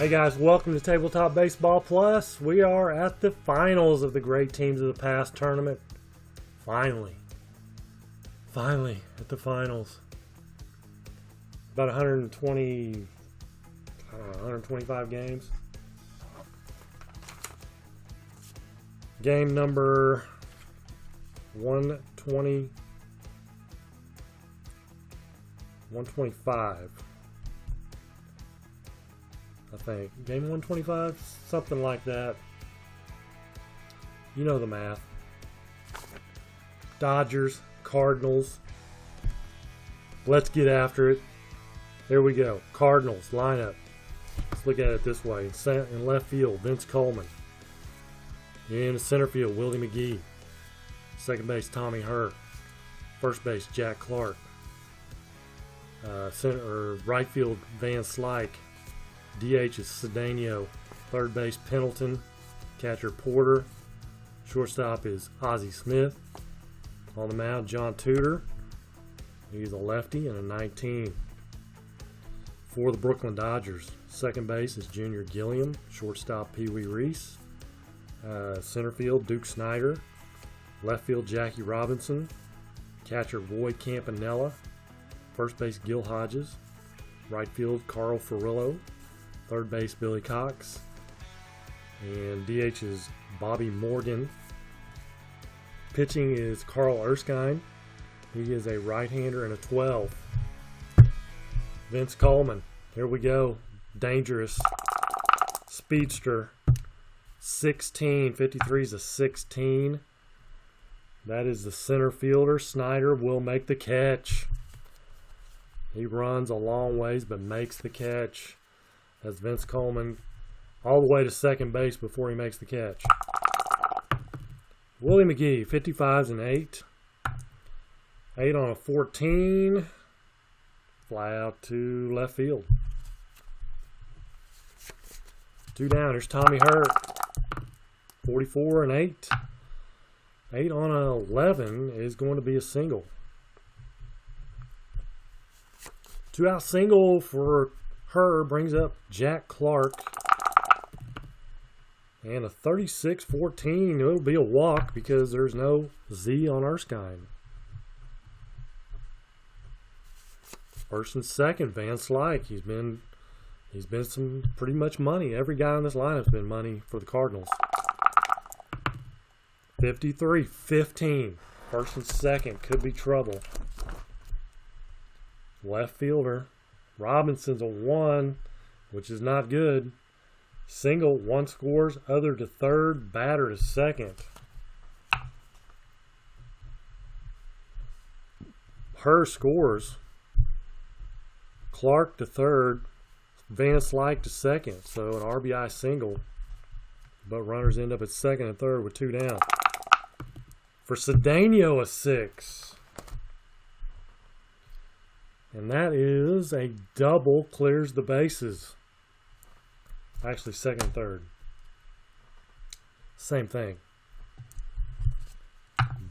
Hey guys, welcome to Tabletop Baseball Plus. We are at the finals of the Great Teams of the Past tournament. Finally at the finals. About 125 games. Game number 125. I think. Game 125? Something like that. You know the math. Dodgers, Cardinals. Let's get after it. There we go. Cardinals lineup. Let's look at it this way. In left field, Vince Coleman. In the center field, Willie McGee. Second base, Tommy Hurt. First base, Jack Clark. Right field, Van Slyke. DH is Cedeno. Third base, Pendleton. Catcher, Porter. Shortstop is Ozzie Smith. On the mound, John Tudor. He's a lefty and a 19. For the Brooklyn Dodgers, second base is Junior Gilliam. Shortstop, Pee Wee Reese. Center field, Duke Snyder. Left field, Jackie Robinson. Catcher, Roy Campanella. First base, Gil Hodges. Right field, Carl Furillo. Third base, Billy Cox. And DH is Bobby Morgan. Pitching is Carl Erskine. He is a right-hander and a 12. Vince Coleman. Here we go. Dangerous. Speedster. 16. 53 is a 16. That is the center fielder. Snyder will make the catch. He runs a long ways but makes the catch. That's Vince Coleman all the way to second base before he makes the catch. Willie McGee, 55's an 8. 8 on a 14. Fly out to left field. 2 down. Here's Tommy Hurt. 44 and 8. 8 on an 11 is going to be a single. 2 out single for her brings up Jack Clark. And a 36-14. It'll be a walk because there's no Z on Erskine. First and second, Van Slyke. He's been some pretty much money. Every guy on this lineup's been money for the Cardinals. 53-15. First and second. Could be trouble. Left fielder. Robinson's a 1, which is not good. Single, 1 scores, other to third, batter to second. Her scores. Clark to third, Van Slyke to second. So an RBI single, but runners end up at second and third with 2 down. For Cedeno, a 6. And that is a double, clears the bases. Actually, second and third. Same thing.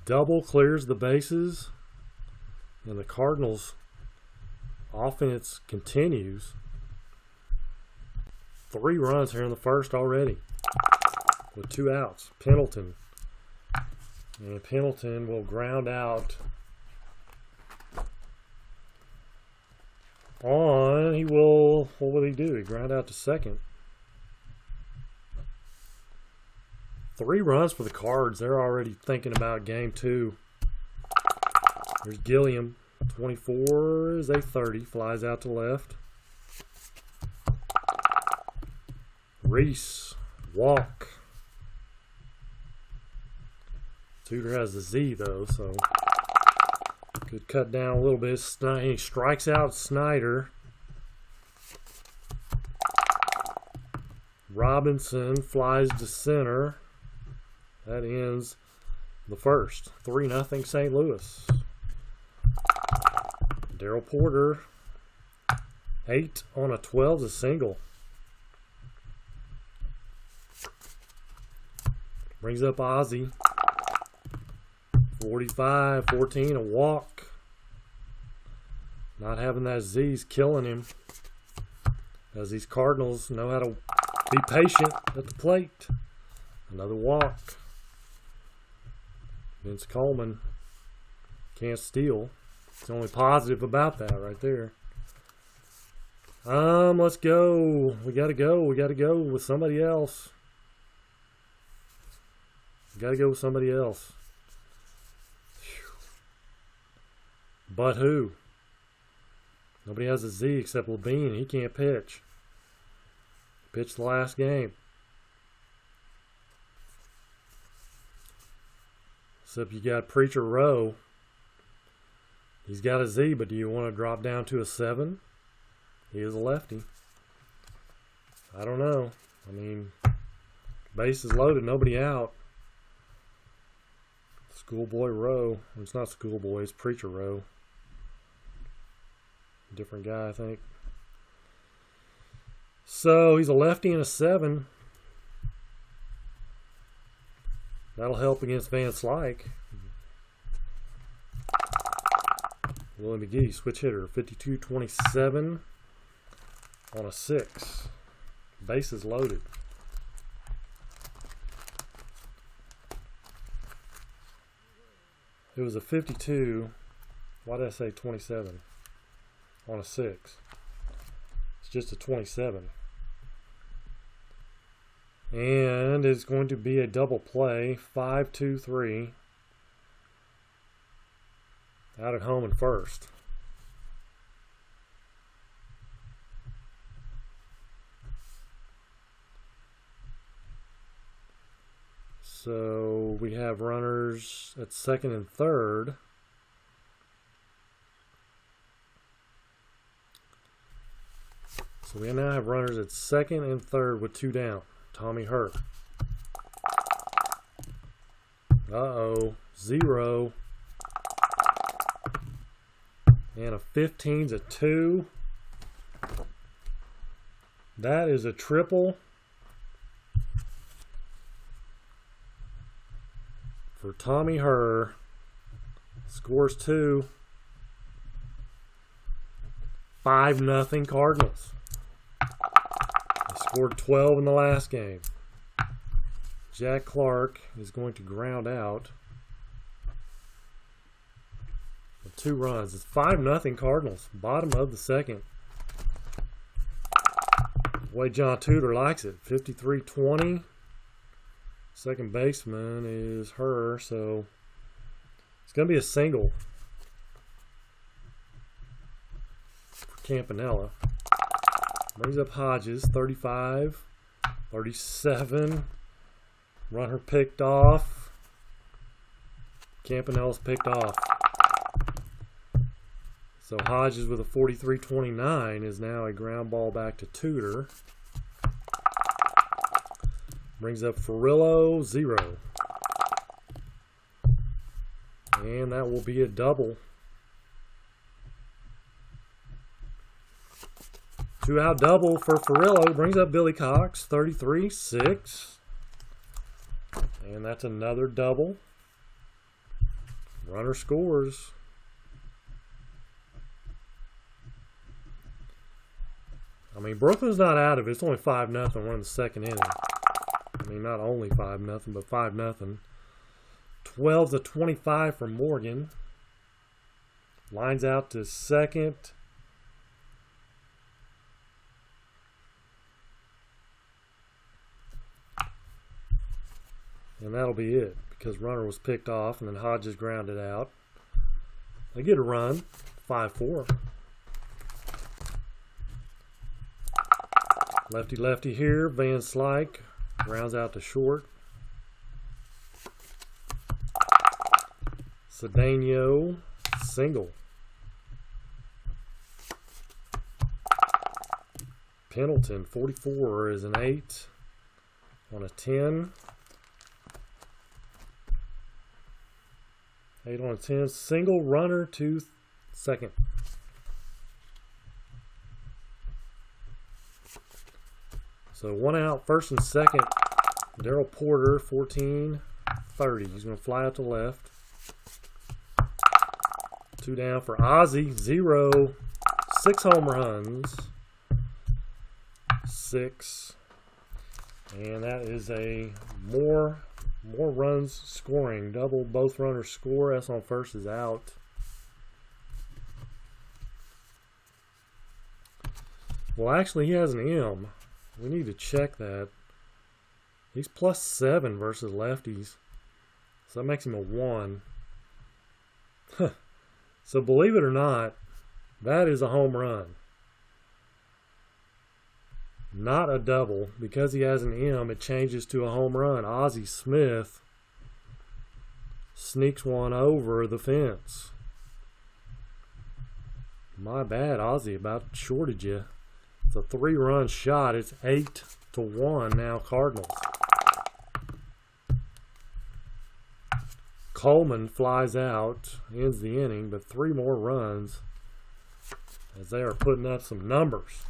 Double clears the bases. And the Cardinals' offense continues. 3 runs here in the first already. With 2 outs. Pendleton. And Pendleton will ground out on, what will he do? He ground out to second. 3 runs for the Cards. They're already thinking about game 2. There's Gilliam. 24 is a 30. Flies out to left. Reese. Walk. Tudor has the Z though, so could cut down a little bit. He strikes out Snyder. Robinson flies to center. That ends the first. 3-0 St. Louis. Darryl Porter. 8 on a 12 is a single. Brings up Ozzie. 45-14, a walk. Not having that Z's killing him. as these Cardinals know how to be patient at the plate. Another walk. Vince Coleman can't steal. It's the only positive about that right there. Let's go. We gotta go. We gotta go with somebody else. We gotta go with somebody else. Whew. But who? Nobody has a Z except Levine. He can't pitch. Pitched the last game. Except you got Preacher Rowe. He's got a Z, but do you want to drop down to a 7? He is a lefty. I don't know. I mean, base is loaded, nobody out. Schoolboy Rowe. It's not Schoolboy, it's Preacher Rowe. Different guy, I think. So he's a lefty and a 7. That'll help against Van Slyke. Willie McGee, switch hitter, 52-27 on a 6. Bases loaded. It was a 52. Why did I say 27 on a 6? It's just a 27. And it's going to be a double play, 5-2-3. Out at home and first. So we have runners at second and third. So we now have runners at second and third with 2 down. Tommy Hurt. Uh-oh. 0. And a 15's a 2. That is a triple for Tommy Herr. Scores 2. 5-0 Cardinals. They scored 12 in the last game. Jack Clark is going to ground out. 2 runs. It's 5-0 Cardinals. Bottom of the second. The way John Tudor likes it. 53-20. Second baseman is her, so it's going to be a single for Campanella. Brings up Hodges. 35. 37. Runner picked off. Campanella's picked off. So Hodges with a 43-29 is now a ground ball back to Tudor. Brings up Ferrillo, 0. And that will be a double. 2-out double for Ferrillo. Brings up Billy Cox, 33-6. And that's another double. Runner scores. I mean, Brooklyn's not out of it. It's only 5-0. We're in the second inning. I mean, not only 5-0, but 5-0. 12-25 for Morgan. Lines out to second. And that'll be it, because runner was picked off and then Hodges grounded out. They get a run, 5-4. Lefty here. Van Slyke rounds out to short. Cedeno single. Pendleton 44 is an 8 on a 10. 8 on a 10. Single runner to second. So 1 out, first and second. Daryl Porter, 14-30. He's going to fly out to left. 2 down for Ozzie, 0. 6 home runs. 6. And that is a more runs scoring. Double, both runners score. S on first is out. Well, actually, he has an M. We need to check that. He's +7 versus lefties. So that makes him a 1. So believe it or not, that is a home run. Not a double. Because he has an M, it changes to a home run. Ozzie Smith sneaks one over the fence. My bad, Ozzie. About shorted you. It's a 3-run shot. It's 8-1 now, Cardinals. Coleman flies out, ends the inning, but 3 more runs as they are putting up some numbers.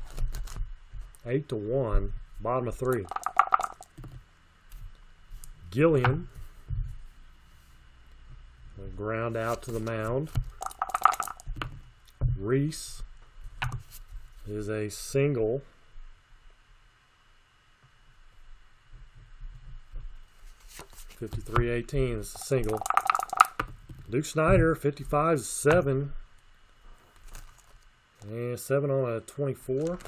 8-1, bottom of 3. Gillian will ground out to the mound. Reese is a single. .53-18 is a single. Luke Snyder, 55 is 7. And 7 on a 24.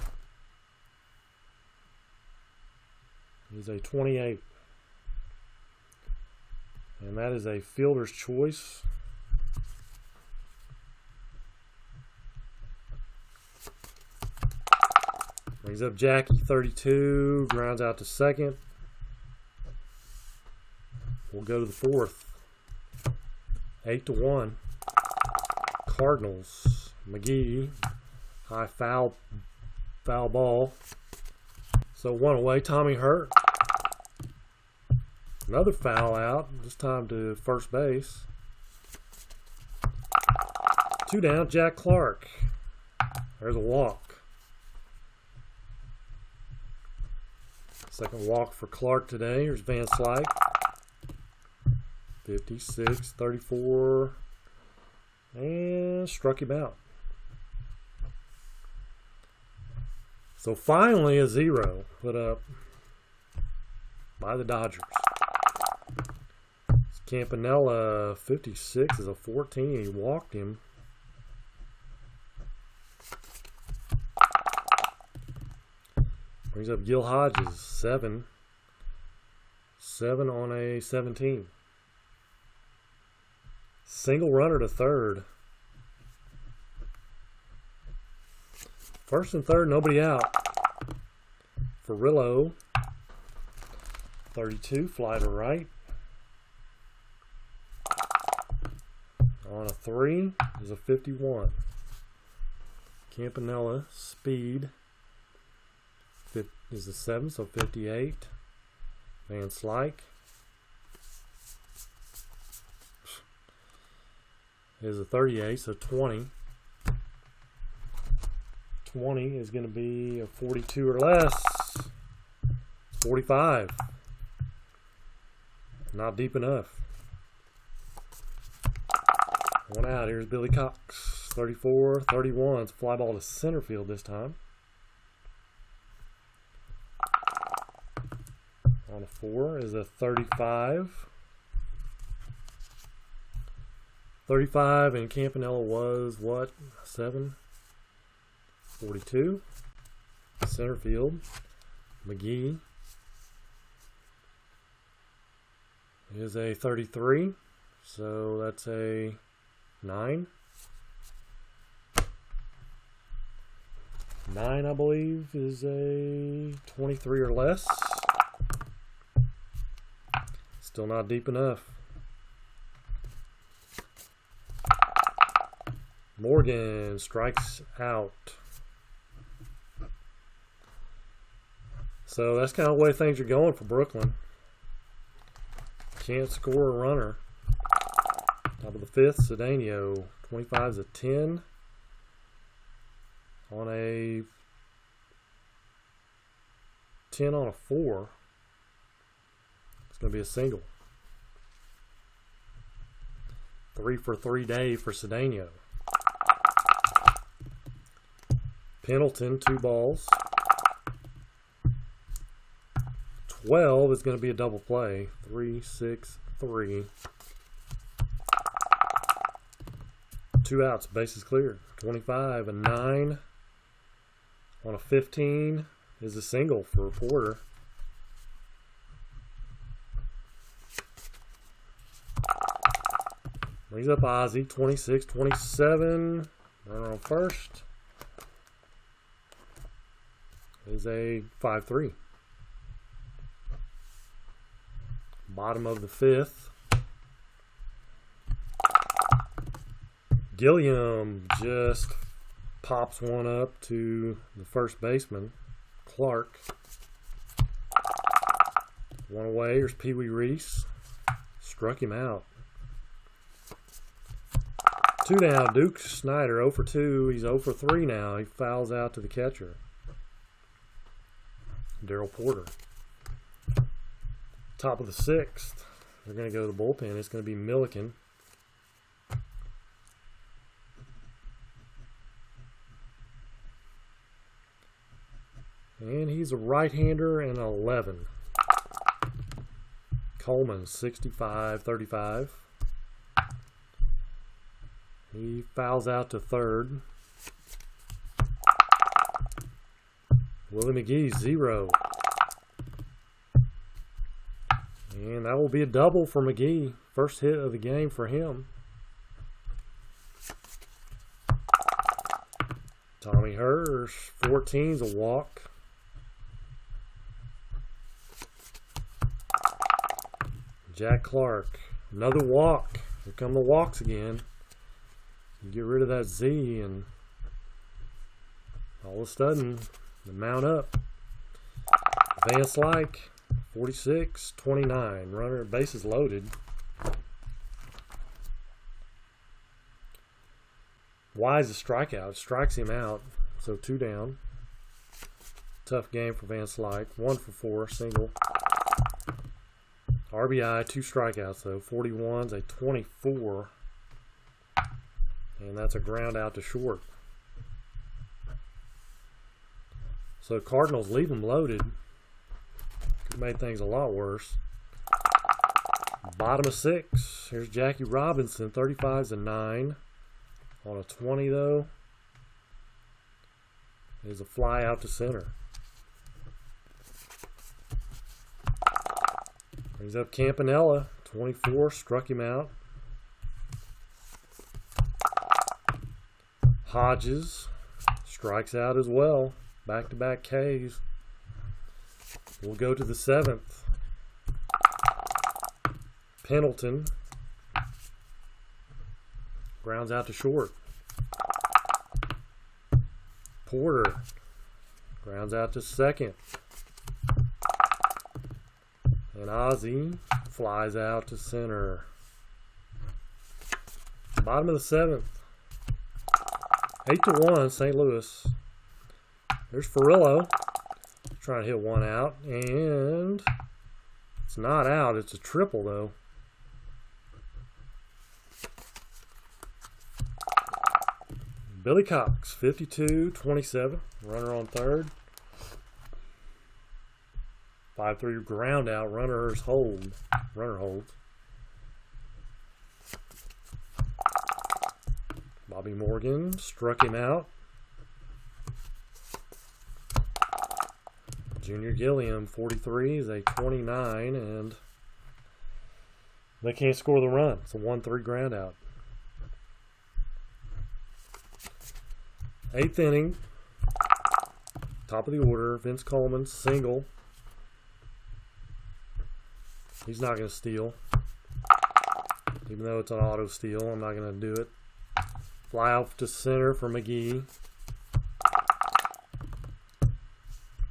He's a 28. And that is a fielder's choice. Brings up Jackie, 32. Grounds out to second. We'll go to the 4th. 8-1. Cardinals. McGee. High foul ball. So 1 away. Tommy hurt. Another foul out. This time to first base. 2 down. Jack Clark. There's a walk. Second walk for Clark today. Here's Van Slyke. 56, 34, and struck him out. So finally a 0 put up by the Dodgers. Campanella, 56 is a 14. He walked him. Brings up Gil Hodges, 7. 7 on a 17. Single runner to third. First and third, nobody out. Ferrillo, 32, fly to right. On a 3 is a 51. Campanella, speed, is a 7, so 58. Van Slyke is a 38, so 20. 20 is going to be a 42 or less. 45. Not deep enough. One out. Here's Billy Cox. 34, 31. It's a fly ball to center field this time. On a 4 is a 35. 35, and Campanella was what? 7? 42. Center field. McGee is a 33. So that's a 9. 9, I believe, is a 23 or less. Still not deep enough. Morgan strikes out. So that's kind of the way things are going for Brooklyn. Can't score a runner. Top of the 5th, Cedeno. 25 is a 10. On a 10 on a 4. It's going to be a single. 3 for 3 day for Cedeno. Pendleton, 2 balls. 12 is going to be a double play. 3, 6, 3. 2 outs, bases cleared. 25, a 9 on a 15 is a single for Porter. Brings up Ozzie. 26, 27. Runner on first is a 5-3. Bottom of the 5th. Gilliam just pops one up to the first baseman, Clark. One away. Here's Pee Wee Reese. Struck him out. 2 down. Duke Snyder 0 for 2. He's 0 for 3 now. He fouls out to the catcher, Daryl Porter. Top of the 6th. They're going to go to the bullpen. It's going to be Milliken. And he's a right-hander and 11. Coleman, 65-35. He fouls out to third. Willie McGee, 0. And that will be a double for McGee. First hit of the game for him. Tommy Hers, 14's a walk. Jack Clark, another walk. Here come the walks again. You get rid of that Z and all of a sudden they mount up. Van Slyke, 46, 29. Runner, bases loaded. Wise a strikeout. Strikes him out. So 2 down. Tough game for Van Slyke. 1 for 4. Single. RBI, 2 strikeouts though. 41's a 24. And that's a ground out to short. So Cardinals leave them loaded. Could have made things a lot worse. Bottom of 6. Here's Jackie Robinson. 35's a 9. On a 20 though. Is a fly out to center. Brings up Campanella. 24. Struck him out. Hodges strikes out as well. Back-to-back Ks. We'll go to the 7th. Pendleton grounds out to short. Porter grounds out to second. And Ozzie flies out to center. Bottom of the 7th. 8-1, St. Louis. There's Ferrillo trying to hit one out, and it's not out. It's a triple, though. Billy Cox, 52-27. Runner on third. 5-3 ground out. Runner holds. Bobby Morgan struck him out. Junior Gilliam, 43, is a 29, and they can't score the run. It's a 1-3 ground out. 8th inning. Top of the order. Vince Coleman, single. He's not going to steal. Even though it's an auto steal, I'm not going to do it. Fly out to center for McGee.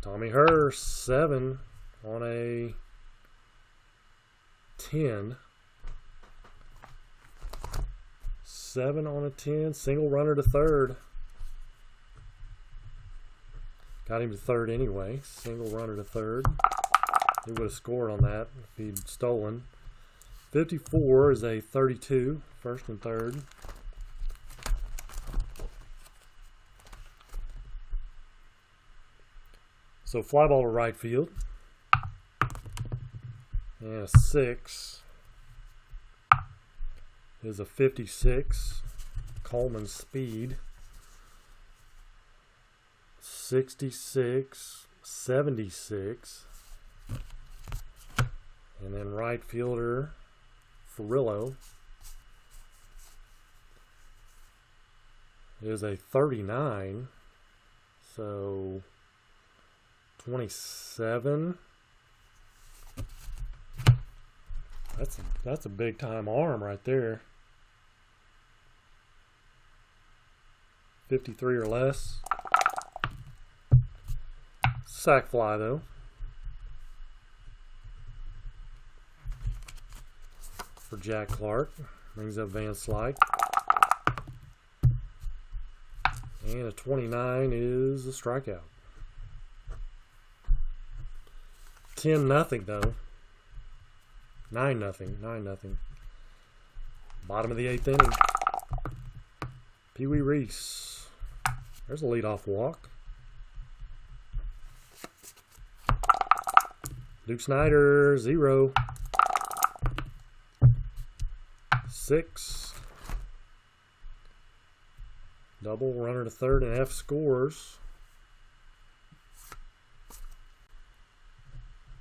Tommy Hurst, 7 on a 10. 7 on a 10. Single runner to third. Got him to third anyway. Single runner to third. He would have scored on that if he'd stolen. 54 is a 32. First and third. So fly ball to right field. And a 6 is a 56. Coleman speed. 66, 76. And then right fielder Furillo is a 39. So 27. That's a big time arm right there. 53 or less. Sack fly though. For Jack Clark. Brings up Van Slyke. And a 29 is a strikeout. 10-0 though. 9-0. 9-0. Bottom of the 8th inning. Pee Wee Reese. There's a leadoff walk. Duke Snyder, 0. 6. Double, runner to third, and F scores.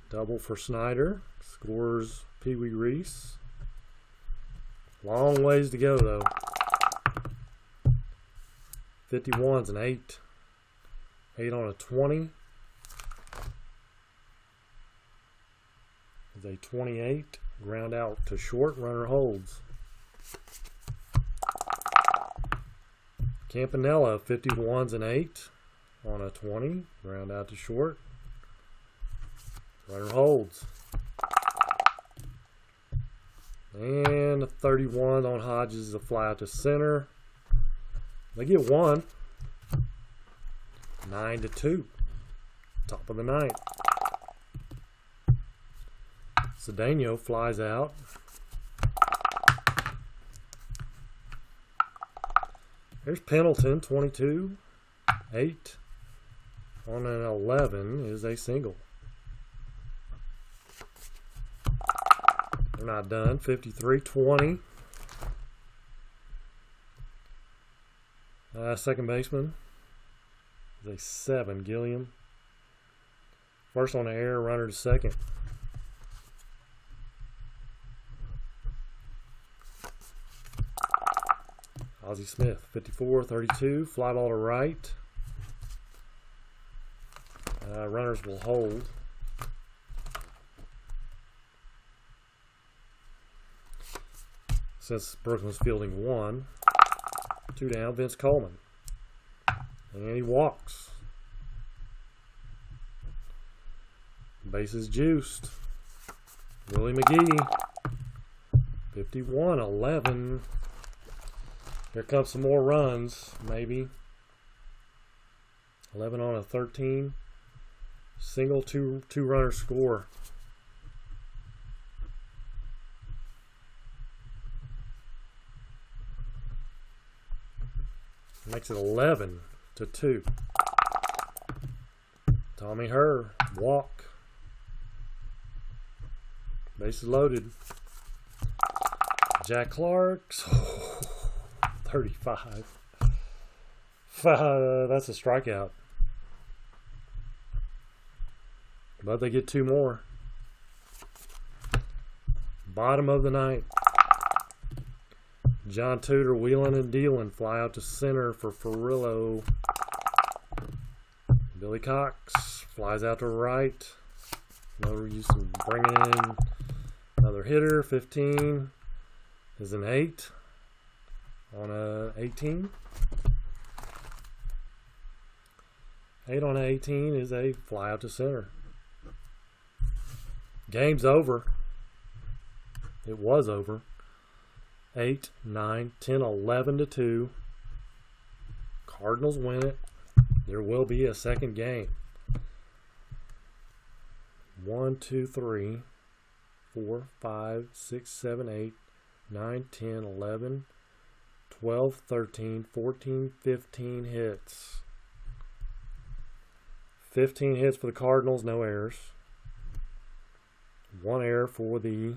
Double for Snyder. Scores Pee Wee Reese. Long ways to go, though. 51's an 8. 8 on a 20. Is a 28. Ground out to short. Runner holds. Campanella, 51's an 8 on a 20. Ground out to short. Runner holds. And a 31 on Hodges is a fly out to center. They get one. 9-2. Top of the 9th. Cedeno flies out. There's Pendleton, 22. 8 on an 11 is a single. They're not done. 53-20. Second baseman is a 7, Gilliam. First on the air, runner to second. Ozzie Smith, 54-32, fly ball to right. Runners will hold. Since Brooklyn's fielding 1. 2 down, Vince Coleman. And he walks. Bases juiced. Willie McGee. 51-11. Here comes some more runs, maybe. 11 on a 13. Single, two-runner score. Makes it 11-2. Tommy Herr, walk. Bases loaded. Jack Clark, 35. That's a strikeout. But they get 2 more. Bottom of the 9th. John Tudor wheeling and dealing. Fly out to center for Furillo. Billy Cox flies out to right. No use in bringing in another hitter. 15 is an 8 on a 18. 8 on a 18 is a fly out to center. Game's over. It was over. 8, 9, 10, 11-2. Cardinals win it. There will be a second game. 1, 2, 3, 4, 5, 6, 7, 8, 9, 10, 11, 12, 13, 14, 15 hits. 15 hits for the Cardinals, no errors. One error for the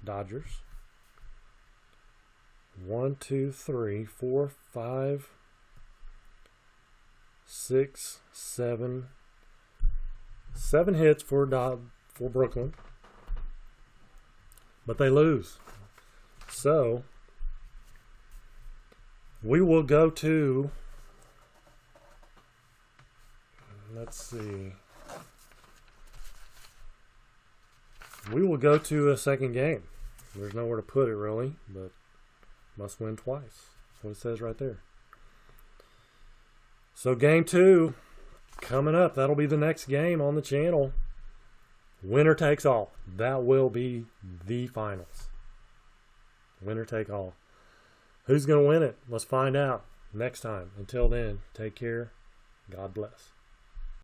Dodgers. 1, 2, 3, 4, 5, 6, 7. 7 hits for Brooklyn. But they lose. So we will go to, let's see. We will go to a second game. There's nowhere to put it really, but must win twice. That's what it says right there. So game 2 coming up. That'll be the next game on the channel. Winner takes all. That will be the finals. Winner take all. Who's going to win it? Let's find out next time. Until then, take care. God bless.